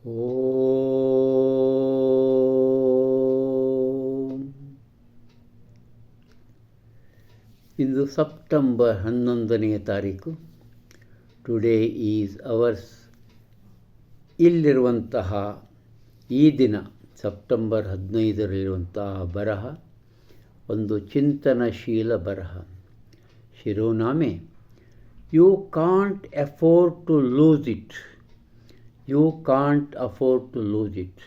ಓಂ. ಇಂದು September 11ನೇ ತಾರೀಕು. Today is ours. ಇಲ್ಲಿರುವಂತಹ ಈ ದಿನ ಸೆಪ್ಟೆಂಬರ್ 15ರಲ್ಲಿರುವಂತಹ ಬರಹ ಒಂದು ಚಿಂತನಶೀಲ ಬರಹ. ಶಿರೋನಾಮೆ: you can't afford to lose it. You can't afford to lose it.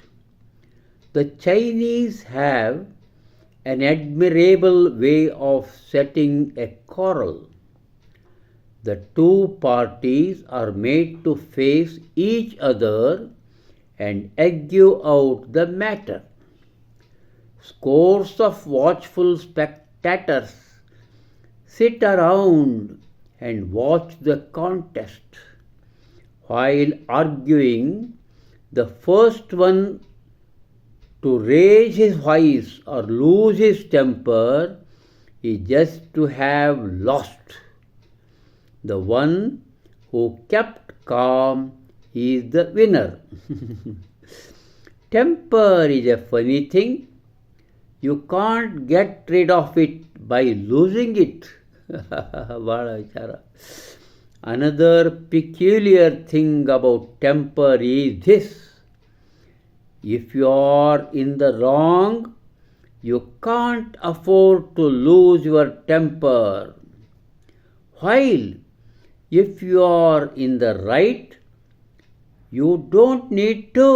The Chinese have an admirable way of setting a quarrel. The two parties are made to face each other and argue out the matter. Scores of watchful spectators sit around and watch the contest. While arguing, the first one to raise his voice or lose his temper is just to have lost. The one who kept calm is the winner. Temper is a funny thing. You can't get rid of it by losing it. ಭಾಳ ವಿಚಾರ. Another peculiar thing about temper is this: if you are in the wrong, you can't afford to lose your temper. While if you are in the right, you don't need to.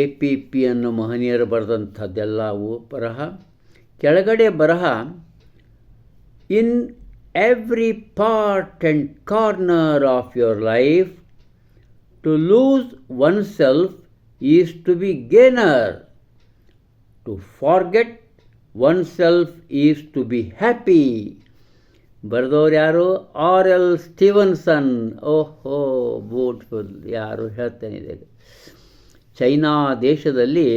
APP ಅನ್ನೋ ಮಹನೀಯರು ಬರೆದಂಥದ್ದೆಲ್ಲವೂ ಬರಹ. ಕೆಳಗಡೆ ಬರಹ: ಇನ್ every part and corner of your life, to lose oneself is to be gainer. To forget oneself is to be happy. ಬರೆದವ್ರು ಯಾರು? R.L. Stevenson. ಓಹೋ, beautiful. ಯಾರು ಹೇಳ್ತಾನಿದೆ. China ದೇಶದಲ್ಲಿ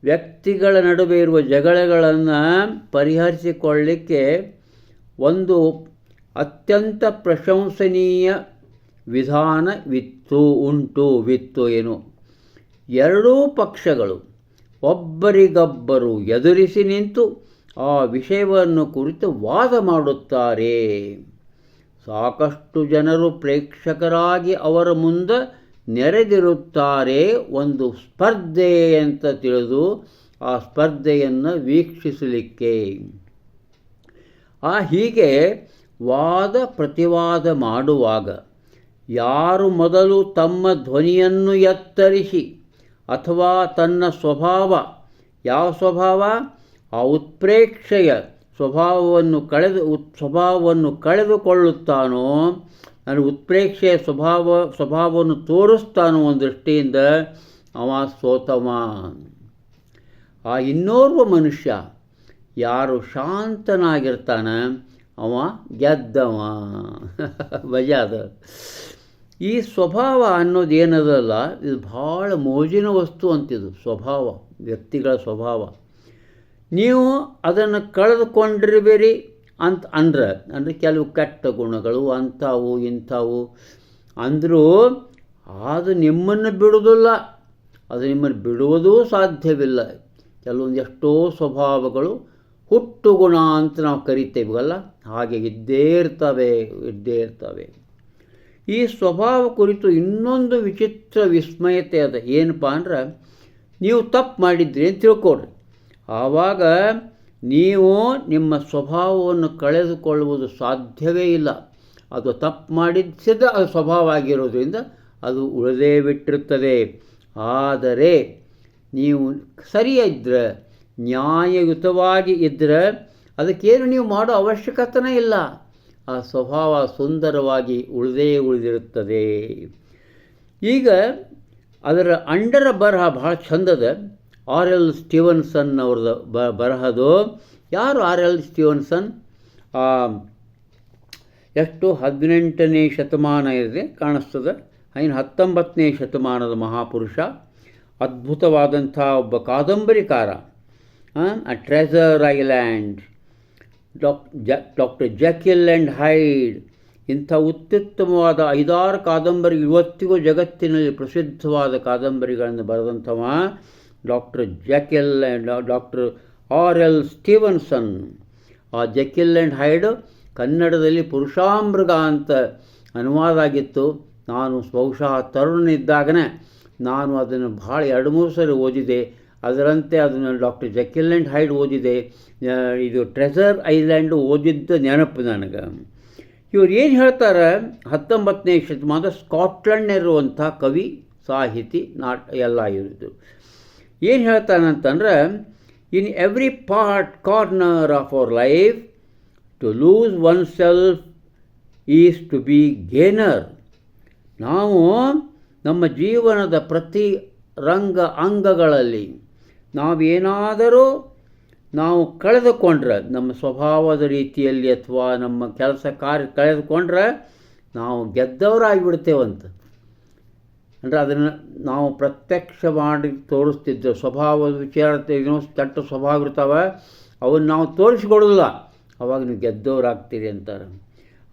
ವ್ಯಕ್ತಿಗಳ ನಡುವೆ ಇರುವ ಜಗಳಗಳನ್ನು ಪರಿಹರಿಸಿಕೊಳ್ಳಲಿಕ್ಕೆ ಒಂದು ಅತ್ಯಂತ ಪ್ರಶಂಸನೀಯ ವಿಧಾನವಿತ್ತು ಏನು. ಎರಡೂ ಪಕ್ಷಗಳು ಒಬ್ಬರಿಗೊಬ್ಬರು ಎದುರಿಸಿ ನಿಂತು ಆ ವಿಷಯವನ್ನು ಕುರಿತು ವಾದ ಮಾಡುತ್ತಾರೆ. ಸಾಕಷ್ಟು ಜನರು ಪ್ರೇಕ್ಷಕರಾಗಿ ಅವರ ಮುಂದೆ ನೆರೆದಿರುತ್ತಾರೆ. ಒಂದು ಸ್ಪರ್ಧೆ ಅಂತ ತಿಳಿದು ಆ ಸ್ಪರ್ಧೆಯನ್ನು ವೀಕ್ಷಿಸಲಿಕ್ಕೆ. ಹೀಗೆ ವಾದ ಪ್ರತಿವಾದ ಮಾಡುವಾಗ ಯಾರು ಮೊದಲು ತಮ್ಮ ಧ್ವನಿಯನ್ನು ಎತ್ತರಿಸಿ ಅಥವಾ ತನ್ನ ಯಾವ ಸ್ವಭಾವ, ಆ ಉತ್ಪ್ರೇಕ್ಷೆಯ ಸ್ವಭಾವವನ್ನು ಕಳೆದುಕೊಳ್ಳುತ್ತಾನೋ, ಉತ್ಪ್ರೇಕ್ಷೆಯ ಸ್ವಭಾವವನ್ನು ತೋರಿಸ್ತಾನೋ ಒಂದು ದೃಷ್ಟಿಯಿಂದ, ಅವ ಸೋತವ. ಆ ಇನ್ನೋರ್ವ ಮನುಷ್ಯ ಯಾರು ಶಾಂತನಾಗಿರ್ತಾನೆ ಅವ ಗೆದ್ದವ. ಮಜಾದ. ಈ ಸ್ವಭಾವ ಅನ್ನೋದು ಏನದಲ್ಲ, ಇದು ಭಾಳ ಮೋಜಿನ ವಸ್ತು ಅಂತಿದು. ಸ್ವಭಾವ, ವ್ಯಕ್ತಿಗಳ ಸ್ವಭಾವ. ನೀವು ಅದನ್ನು ಕಳೆದುಕೊಂಡಿರ್ಬೇರಿ ಅಂದರೆ ಕೆಲವು ಕೆಟ್ಟ ಗುಣಗಳು ಅಂಥವು ಇಂಥವು ಅಂದರೂ ಅದು ನಿಮ್ಮನ್ನು ಬಿಡುವುದಿಲ್ಲ. ಅದು ನಿಮ್ಮನ್ನು ಬಿಡುವುದೂ ಸಾಧ್ಯವಿಲ್ಲ. ಕೆಲವೊಂದು ಎಷ್ಟೋ ಸ್ವಭಾವಗಳು ಹುಟ್ಟು ಗುಣ ಅಂತ ನಾವು ಕರಿತೇವಲ್ಲ, ಹಾಗೆ ಇದ್ದೇ ಇರ್ತವೆ. ಈ ಸ್ವಭಾವ ಕುರಿತು ಇನ್ನೊಂದು ವಿಚಿತ್ರ ವಿಸ್ಮಯತೆ ಅದ. ಏನಪ್ಪ ಅಂದ್ರೆ, ನೀವು ತಪ್ಪು ಮಾಡಿದ್ರಿ ಅಂತ ತಿಳ್ಕೊಳ್ರಿ. ಆವಾಗ ನೀವು ನಿಮ್ಮ ಸ್ವಭಾವವನ್ನು ಕಳೆದುಕೊಳ್ಳುವುದು ಸಾಧ್ಯವೇ ಇಲ್ಲ. ಅದು ತಪ್ಪು ಮಾಡಿಸಿದ ಅದು ಸ್ವಭಾವ ಆಗಿರೋದ್ರಿಂದ ಅದು ಉಳಿದೇ ಬಿಟ್ಟಿರ್ತದೆ. ಆದರೆ ನೀವು ಸರಿಯಿದ್ದರೆ, ನ್ಯಾಯಯುತವಾಗಿ ಇದ್ದರೆ ಅದಕ್ಕೇನು ನೀವು ಮಾಡೋ ಅವಶ್ಯಕತೆನೇ ಇಲ್ಲ. ಆ ಸ್ವಭಾವ ಸುಂದರವಾಗಿ ಉಳಿದಿರುತ್ತದೆ. ಈಗ ಅದರ ಅಂಡರ ಬರಹ ಭಾಳ ಚಂದದ. R.L. ಸ್ಟೀವನ್ಸನ್ ಅವ್ರದ್ದು ಬರಹದು. ಯಾರು R.L. ಸ್ಟೀವನ್ಸನ್? ಎಷ್ಟು 18ನೇ ಶತಮಾನ ಇದೆ ಕಾಣಿಸ್ತದೆ. 19ನೇ ಶತಮಾನದ ಮಹಾಪುರುಷ, ಅದ್ಭುತವಾದಂಥ ಒಬ್ಬ ಕಾದಂಬರಿಕಾರ. A Treasure Island, Dr. Jekyll and Hyde, ಇಂಥ ಅತ್ಯುತ್ತಮವಾದ 5-6 ಕಾದಂಬರಿ ಇವತ್ತಿಗೂ ಜಗತ್ತಿನಲ್ಲಿ ಪ್ರಸಿದ್ಧವಾದ ಕಾದಂಬರಿಗಳನ್ನು ಬರೆದಂಥವ doctor Jekyll and doctor R.L. Stevenson. ಆ ಜೆಕಿಲ್ ಆ್ಯಂಡ್ ಹೈಡ್ ಕನ್ನಡದಲ್ಲಿ ಪುರುಷಾಮೃಗ ಅಂತ ಅನುವಾದ ಆಗಿತ್ತು. ನಾನು ಬಹುಶಃ ತರುಣನಿದ್ದಾಗನೇ ನಾನು ಅದನ್ನು ಭಾಳ 2-3 ಸರಿ ಓದಿದೆ. ಅದರಂತೆ ಅದನ್ನು ಡಾಕ್ಟರ್ ಜೆಕಿಲ್ ಆ್ಯಂಡ್ ಹೈಡ್ ಓದಿದೆ. ಇದು ಟ್ರೆಜರ್ ಐಲ್ಯಾಂಡು ಓದಿದ್ದ ನೆನಪು ನನಗೆ. ಇವ್ರು ಏನು ಹೇಳ್ತಾರೆ, 19ನೇ ಶತಮಾನದ ಸ್ಕಾಟ್ಲೆಂಡ್ನಲ್ಲಿರುವಂಥ ಕವಿ, ಸಾಹಿತಿ, ಎಲ್ಲ ಇರೋದು ಏನು ಹೇಳ್ತಾನಂತಂದ್ರೆ, in every corner of our life to lose oneself is to be gainer. ನಾವು ನಮ್ಮ ಜೀವನದ ಪ್ರತಿ ಅಂಗಗಳಲ್ಲಿ ನಾವೇನಾದರೂ ನಾವು ಕಳೆದುಕೊಂಡ್ರೆ, ನಮ್ಮ ಸ್ವಭಾವದ ರೀತಿಯಲ್ಲಿ ಅಥವಾ ನಮ್ಮ ಕೆಲಸ ಕಾರ್ಯ ಕಳೆದುಕೊಂಡ್ರೆ ನಾವು ಗೆದ್ದವರಾಗಿಬಿಡ್ತೇವಂತ. ಅಂದರೆ ಅದನ್ನು ನಾವು ಪ್ರತ್ಯಕ್ಷ ಮಾಡಿ ತೋರಿಸ್ತಿದ್ದೇವೆ. ಸ್ವಭಾವದ ವಿಚಾರ ಏನೋ ಕೆಟ್ಟ ಸ್ವಭಾವ ಇರ್ತಾವೆ, ಅವನ್ನ ನಾವು ತೋರಿಸ್ಕೊಡೋದಿಲ್ಲ, ಆವಾಗ ನೀವು ಗೆದ್ದವರಾಗ್ತೀರಿ ಅಂತಾರೆ.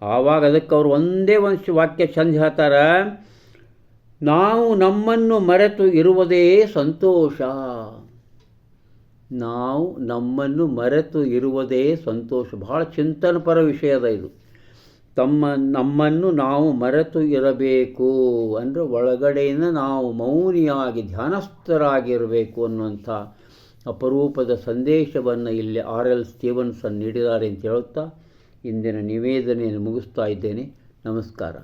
ಆವಾಗ ಅದಕ್ಕೆ ಅವರು ಒಂದೇ ಒಂದು ವಾಕ್ಯ ಚಂದ ಹೇಳ್ತಾರೆ, ನಾವು ನಮ್ಮನ್ನು ಮರೆತು ಇರುವುದೇ ಸಂತೋಷ. ನಾವು ನಮ್ಮನ್ನು ಮರೆತು ಇರುವುದೇ ಸಂತೋಷ. ಭಾಳ ಚಿಂತನಪರ ವಿಷಯದ ಇದು. ನಮ್ಮನ್ನು ನಾವು ಮರೆತು ಇರಬೇಕು ಅಂದರೆ ಒಳಗಡೆಯಿಂದ ನಾವು ಮೌನಿಯಾಗಿ ಧ್ಯಾನಸ್ಥರಾಗಿರಬೇಕು ಅನ್ನುವಂಥ ಅಪರೂಪದ ಸಂದೇಶವನ್ನು ಇಲ್ಲಿ R.L. ಸ್ಟೀವನ್ಸನ್ ನೀಡಿದ್ದಾರೆ ಅಂತ ಹೇಳುತ್ತಾ ಇಂದಿನ ನಿವೇದನೆಯನ್ನು ಮುಗಿಸ್ತಾ ಇದ್ದೇನೆ. ನಮಸ್ಕಾರ.